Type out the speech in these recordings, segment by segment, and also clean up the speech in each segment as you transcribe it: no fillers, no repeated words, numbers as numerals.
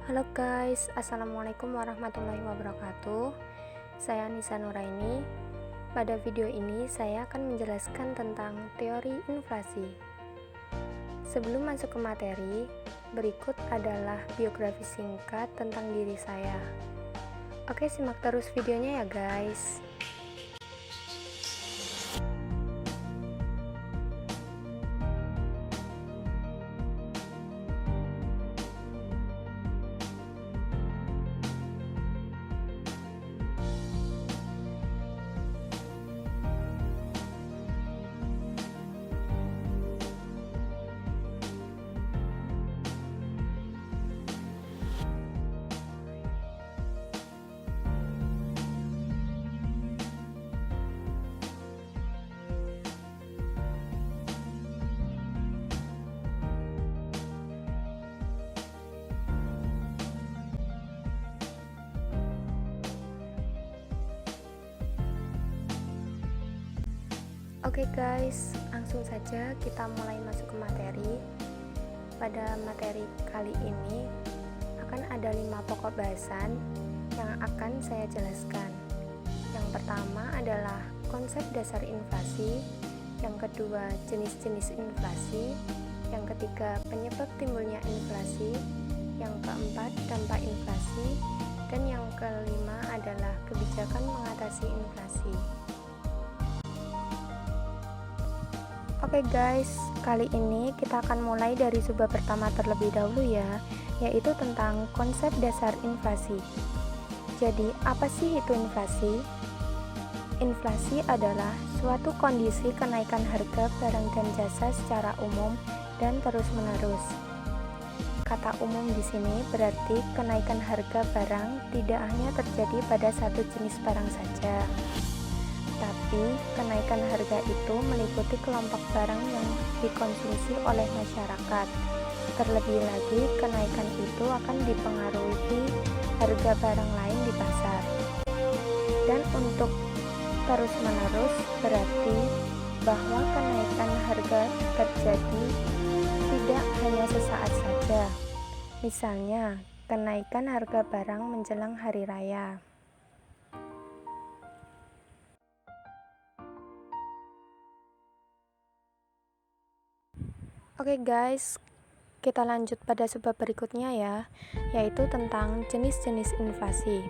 Halo guys, assalamualaikum warahmatullahi wabarakatuh. Saya Nisa Nuraini. Pada video ini saya akan menjelaskan tentang teori inflasi. Sebelum masuk ke materi, berikut adalah biografi singkat tentang diri saya. Oke, simak terus videonya ya guys. Oke guys, langsung saja kita mulai masuk ke materi. Pada materi kali ini akan ada 5 pokok bahasan yang akan saya jelaskan. Yang pertama adalah konsep dasar inflasi, yang kedua jenis-jenis inflasi, yang ketiga penyebab timbulnya inflasi, yang keempat dampak inflasi, dan yang kelima adalah kebijakan mengatasi inflasi. Oke guys, kali ini kita akan mulai dari subbab pertama terlebih dahulu ya, yaitu tentang konsep dasar inflasi. Jadi, apa sih itu inflasi? Inflasi adalah suatu kondisi kenaikan harga barang dan jasa secara umum dan terus-menerus. Kata umum di sini berarti kenaikan harga barang tidak hanya terjadi pada satu jenis barang saja, tapi kenaikan harga itu meliputi kelompok barang yang dikonsumsi oleh masyarakat. Terlebih lagi, kenaikan itu akan dipengaruhi harga barang lain di pasar. Dan untuk terus-menerus berarti bahwa kenaikan harga terjadi tidak hanya sesaat saja. Misalnya, kenaikan harga barang menjelang hari raya. Oke guys, kita lanjut pada subbab berikutnya ya, yaitu tentang jenis-jenis inflasi.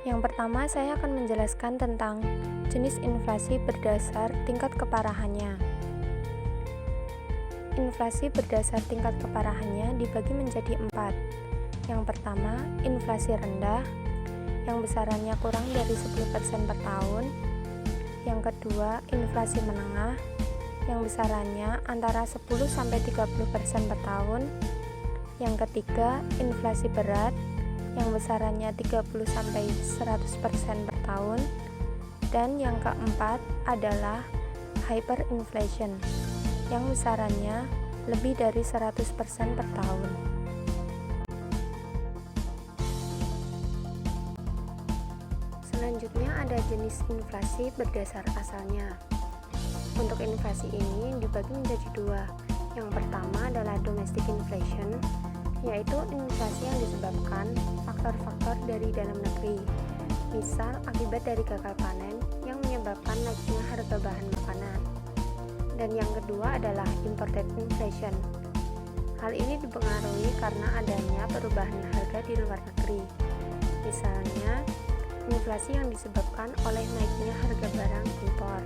Yang pertama, saya akan menjelaskan tentang jenis inflasi berdasar tingkat keparahannya. Inflasi berdasar tingkat keparahannya dibagi menjadi 4. Yang pertama, inflasi rendah, yang besarannya kurang dari 10% per tahun. Yang kedua, inflasi menengah, yang besarannya antara 10-30% per tahun. Yang ketiga, inflasi berat, yang besarannya 30-100% per tahun. Dan yang keempat adalah hyperinflation, yang besarannya lebih dari 100% per tahun. Selanjutnya ada jenis inflasi berdasar asalnya. Untuk inflasi ini dibagi menjadi 2. Yang pertama adalah domestic inflation, yaitu inflasi yang disebabkan faktor-faktor dari dalam negeri, misal akibat dari gagal panen yang menyebabkan naiknya harga bahan makanan. Dan yang kedua adalah imported inflation. Hal ini dipengaruhi karena adanya perubahan harga di luar negeri, misalnya inflasi yang disebabkan oleh naiknya harga barang impor.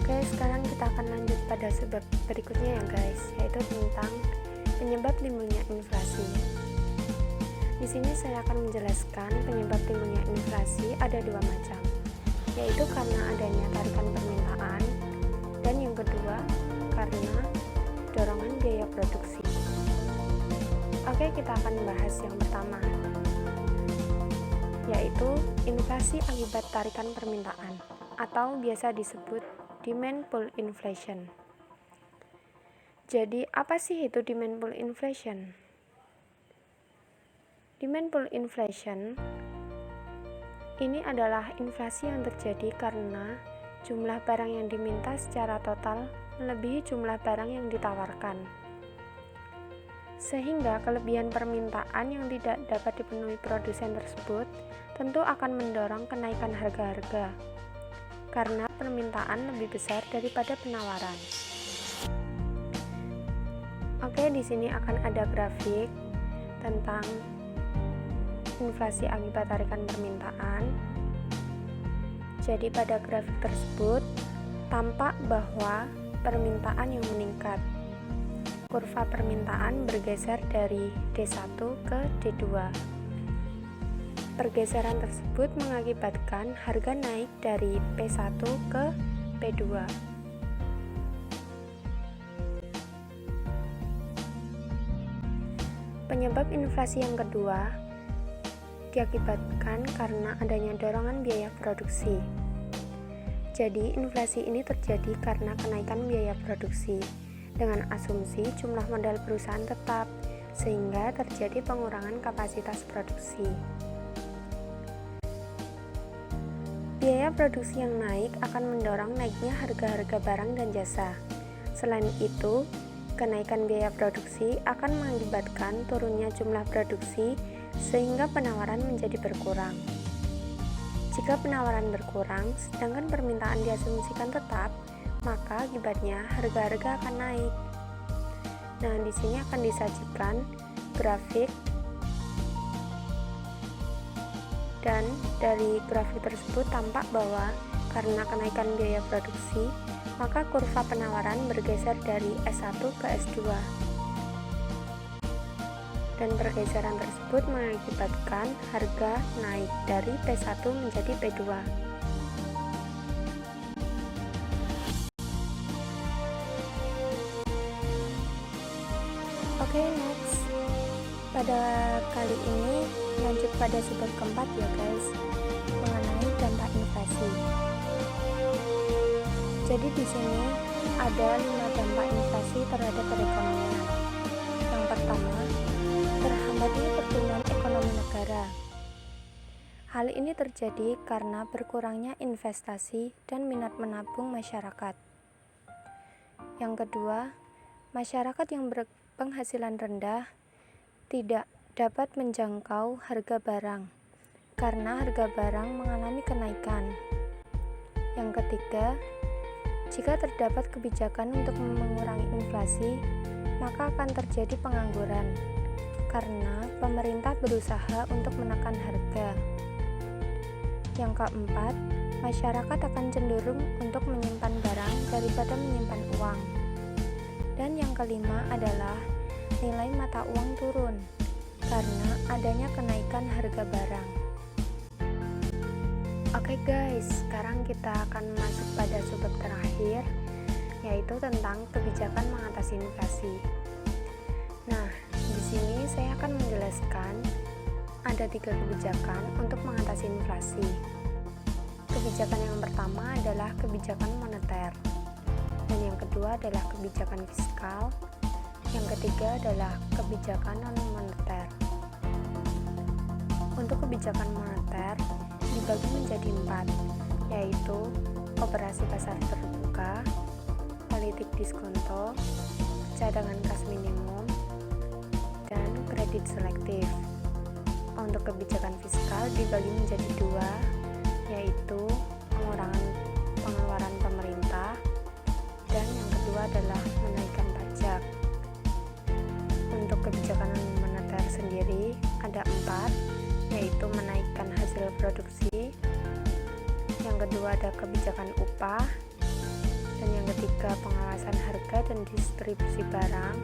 Oke, sekarang kita akan lanjut pada sebab berikutnya ya guys, yaitu tentang penyebab timbulnya inflasi. Di sini saya akan menjelaskan penyebab timbulnya inflasi ada 2 macam, yaitu karena adanya tarikan permintaan, dan yang kedua karena dorongan biaya produksi. Oke, kita akan membahas yang pertama, yaitu inflasi akibat tarikan permintaan, atau biasa disebut demand pull inflation. Jadi, apa sih itu demand pull inflation? Demand pull inflation ini adalah inflasi yang terjadi karena jumlah barang yang diminta secara total melebihi jumlah barang yang ditawarkan. Sehingga kelebihan permintaan yang tidak dapat dipenuhi produsen tersebut tentu akan mendorong kenaikan harga-harga karena permintaan lebih besar daripada penawaran. Oke, di sini akan ada grafik tentang inflasi akibat tarikan permintaan. Jadi pada grafik tersebut tampak bahwa permintaan yang meningkat. Kurva permintaan bergeser dari D1 ke D2. Pergeseran tersebut mengakibatkan harga naik dari P1 ke P2. Penyebab inflasi yang kedua diakibatkan karena adanya dorongan biaya produksi. Jadi, inflasi ini terjadi karena kenaikan biaya produksi dengan asumsi jumlah modal perusahaan tetap, sehingga terjadi pengurangan kapasitas produksi. Biaya produksi yang naik akan mendorong naiknya harga-harga barang dan jasa. Selain itu, kenaikan biaya produksi akan mengakibatkan turunnya jumlah produksi sehingga penawaran menjadi berkurang. Jika penawaran berkurang, sedangkan permintaan diasumsikan tetap, maka akibatnya harga-harga akan naik. Nah, di sini akan disajikan grafik, dan dari grafik tersebut tampak bahwa karena kenaikan biaya produksi, maka kurva penawaran bergeser dari S1 ke S2. Dan pergeseran tersebut mengakibatkan harga naik dari P1 menjadi P2. Oke, next. Pada kali ini lanjut pada subbab keempat ya guys, mengenai dampak inflasi. Jadi di sini ada 5 dampak inflasi terhadap perekonomian. Yang pertama, terhambatnya pertumbuhan ekonomi negara. Hal ini terjadi karena berkurangnya investasi dan minat menabung masyarakat. Yang kedua, masyarakat yang berpenghasilan rendah tidak dapat menjangkau harga barang karena harga barang mengalami kenaikan. Yang ketiga, jika terdapat kebijakan untuk mengurangi inflasi, maka akan terjadi pengangguran karena pemerintah berusaha untuk menekan harga. Yang keempat, masyarakat akan cenderung untuk menyimpan barang daripada menyimpan uang. Dan yang kelima adalah nilai mata uang turun karena adanya kenaikan harga barang. Oke guys, sekarang kita akan masuk pada subbab terakhir, yaitu tentang kebijakan mengatasi inflasi. Nah, di sini saya akan menjelaskan ada 3 kebijakan untuk mengatasi inflasi. Kebijakan yang pertama adalah kebijakan moneter, dan yang kedua adalah kebijakan fiskal, yang ketiga adalah kebijakan non-moneter. Untuk kebijakan moneter dibagi menjadi 4, yaitu operasi pasar terbuka, politik diskonto, cadangan kas minimum, dan kredit selektif. Untuk kebijakan fiskal dibagi menjadi 2, yaitu pengurangan pengeluaran pemerintah, dan yang kedua adalah menaikkan pajak. Untuk kebijakan moneter sendiri ada 4, yaitu menaikkan hasil produksi, yang kedua ada kebijakan upah, dan yang ketiga pengawasan harga dan distribusi barang,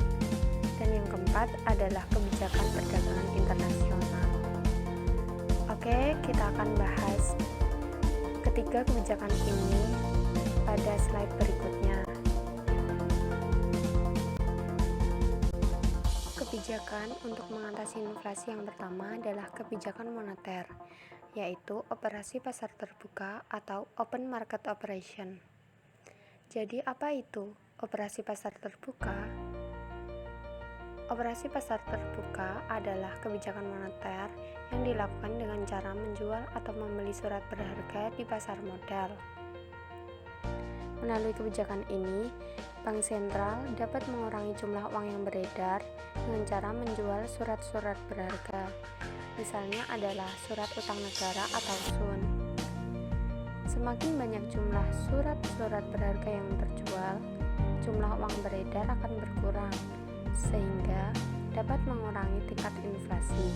dan yang keempat adalah kebijakan perdagangan internasional. Oke, kita akan bahas ketiga kebijakan ini pada slide berikutnya. Kebijakan untuk mengatasi inflasi yang pertama adalah kebijakan moneter, yaitu operasi pasar terbuka atau open market operation. Jadi apa itu operasi pasar terbuka? Operasi pasar terbuka adalah kebijakan moneter yang dilakukan dengan cara menjual atau membeli surat berharga di pasar modal. Melalui kebijakan ini, Bank Sentral dapat mengurangi jumlah uang yang beredar dengan cara menjual surat-surat berharga. Misalnya adalah surat utang negara atau SUN. Semakin banyak jumlah surat-surat berharga yang terjual, jumlah uang beredar akan berkurang, sehingga dapat mengurangi tingkat inflasi.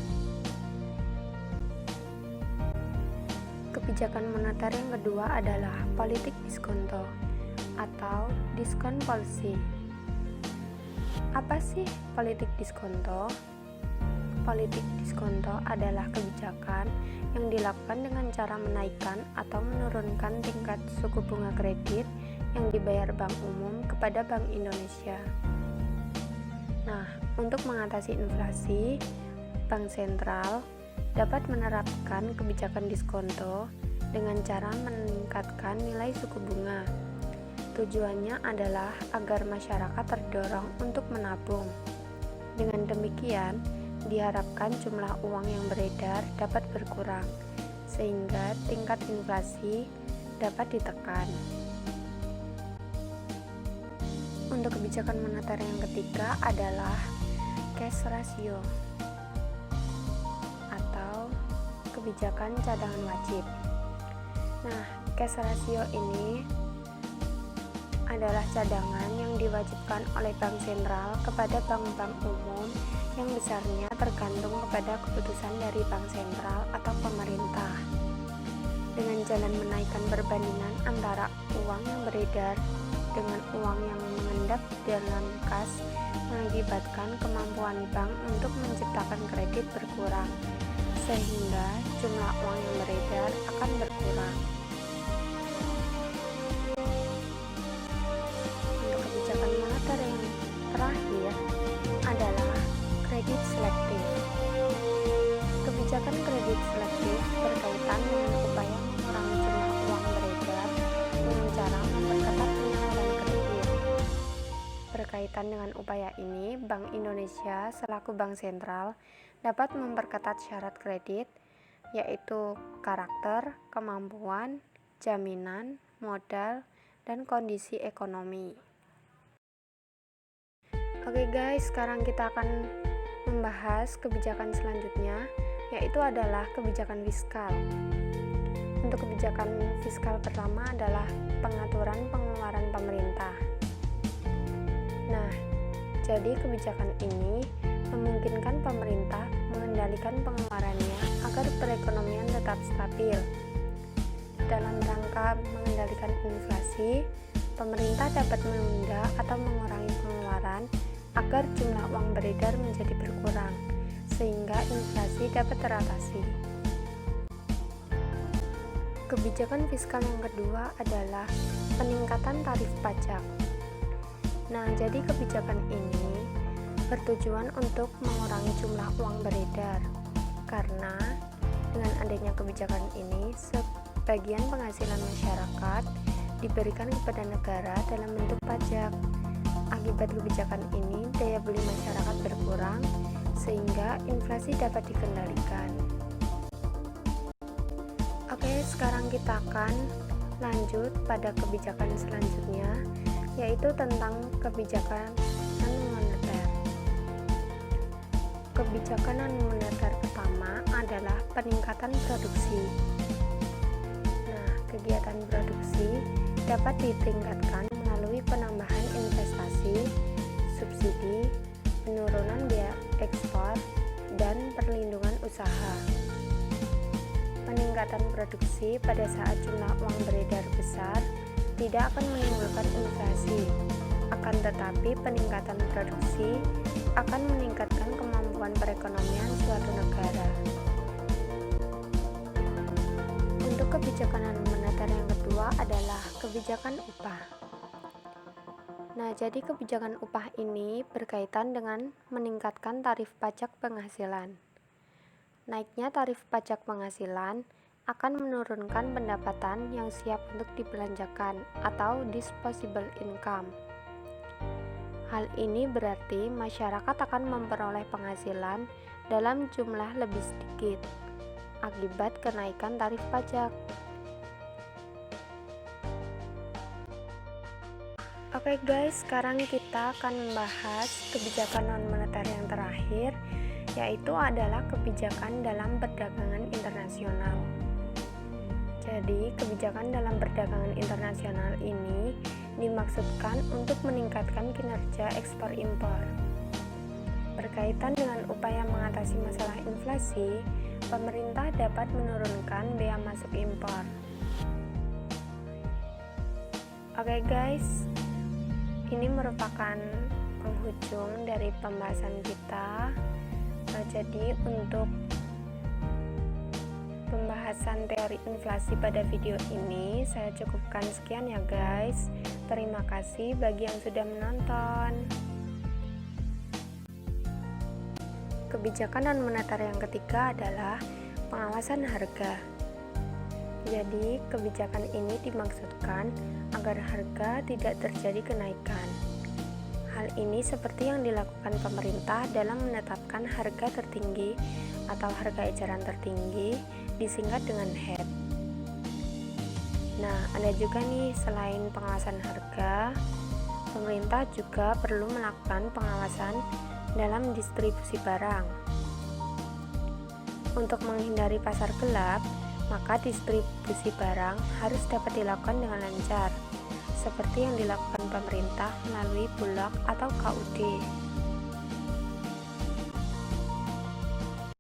Kebijakan moneter yang kedua adalah politik diskonto atau diskon policy. Apa sih politik diskonto? Politik diskonto adalah kebijakan yang dilakukan dengan cara menaikkan atau menurunkan tingkat suku bunga kredit yang dibayar Bank Umum kepada Bank Indonesia. Nah, untuk mengatasi inflasi, Bank Sentral dapat menerapkan kebijakan diskonto dengan cara meningkatkan nilai suku bunga. Tujuannya adalah agar masyarakat terdorong untuk menabung. Dengan demikian, diharapkan jumlah uang yang beredar dapat berkurang, sehingga tingkat inflasi dapat ditekan. Untuk kebijakan moneter yang ketiga adalah cash ratio atau kebijakan cadangan wajib. Nah, cash ratio ini adalah cadangan yang diwajibkan oleh Bank Sentral kepada bank-bank umum yang besarnya tergantung kepada keputusan dari Bank Sentral atau pemerintah. Dengan jalan menaikkan perbandingan antara uang yang beredar dengan uang yang mengendap dalam kas mengakibatkan kemampuan bank untuk menciptakan kredit berkurang, sehingga jumlah uang yang beredar akan berkurang. Untuk kebijakan moneter yang terakhir adalah kredit selektif. Kebijakan kredit selektif berkaitan dengan upaya mengurangi jumlah uang beredar dengan cara memperketat penyaluran kredit. Berkaitan dengan upaya ini, Bank Indonesia selaku Bank Sentral dapat memperketat syarat kredit, yaitu karakter, kemampuan, jaminan, modal, dan kondisi ekonomi. Oke guys, sekarang kita akan membahas kebijakan selanjutnya, yaitu adalah kebijakan fiskal. Untuk kebijakan fiskal pertama adalah pengaturan pengeluaran pemerintah. Nah, jadi kebijakan ini memungkinkan pemerintah mengendalikan pengeluarannya agar perekonomian tetap stabil. Dalam rangka mengendalikan inflasi, pemerintah dapat menunda atau mengurangi pengeluaran agar jumlah uang beredar menjadi berkurang, sehingga inflasi dapat teratasi. Kebijakan fiskal yang kedua adalah peningkatan tarif pajak. Nah, jadi kebijakan ini bertujuan untuk mengurangi jumlah uang beredar, karena dengan adanya kebijakan ini, sebagian penghasilan masyarakat diberikan kepada negara dalam bentuk pajak. Akibat kebijakan ini, daya beli masyarakat berkurang, sehingga inflasi dapat dikendalikan. Oke, sekarang kita akan lanjut pada kebijakan selanjutnya, yaitu tentang kebijakan non-moneter. Kebijakan non-moneter pertama adalah peningkatan produksi. Nah, kegiatan produksi dapat ditingkatkan melalui penambahan investasi, subsidi, penurunan biaya ekspor, dan perlindungan usaha. Peningkatan produksi pada saat jumlah uang beredar besar tidak akan menimbulkan inflasi, akan tetapi peningkatan produksi akan meningkatkan kemampuan perekonomian suatu negara. Untuk kebijakan moneter yang kedua adalah kebijakan upah. Nah, jadi kebijakan upah ini berkaitan dengan meningkatkan tarif pajak penghasilan. Naiknya tarif pajak penghasilan akan menurunkan pendapatan yang siap untuk dibelanjakan atau disposable income. Hal ini berarti masyarakat akan memperoleh penghasilan dalam jumlah lebih sedikit akibat kenaikan tarif pajak. Oke guys, sekarang kita akan membahas kebijakan non-moneter yang terakhir, yaitu adalah kebijakan dalam perdagangan internasional. Jadi, kebijakan dalam perdagangan internasional ini dimaksudkan untuk meningkatkan kinerja ekspor-impor. Berkaitan dengan upaya mengatasi masalah inflasi, pemerintah dapat menurunkan bea masuk impor. Oke guys, ini merupakan penghujung dari pembahasan kita. Jadi untuk pembahasan teori inflasi pada video ini saya cukupkan sekian ya guys. Terima kasih bagi yang sudah menonton. Kebijakan non-moneter yang ketiga adalah pengawasan harga. Jadi, kebijakan ini dimaksudkan agar harga tidak terjadi kenaikan. Hal ini seperti yang dilakukan pemerintah dalam menetapkan harga tertinggi atau harga eceran tertinggi, disingkat dengan HET. Nah, ada juga nih, selain pengawasan harga, pemerintah juga perlu melakukan pengawasan dalam distribusi barang. Untuk menghindari pasar gelap, maka distribusi barang harus dapat dilakukan dengan lancar, seperti yang dilakukan pemerintah melalui Bulog atau KUD.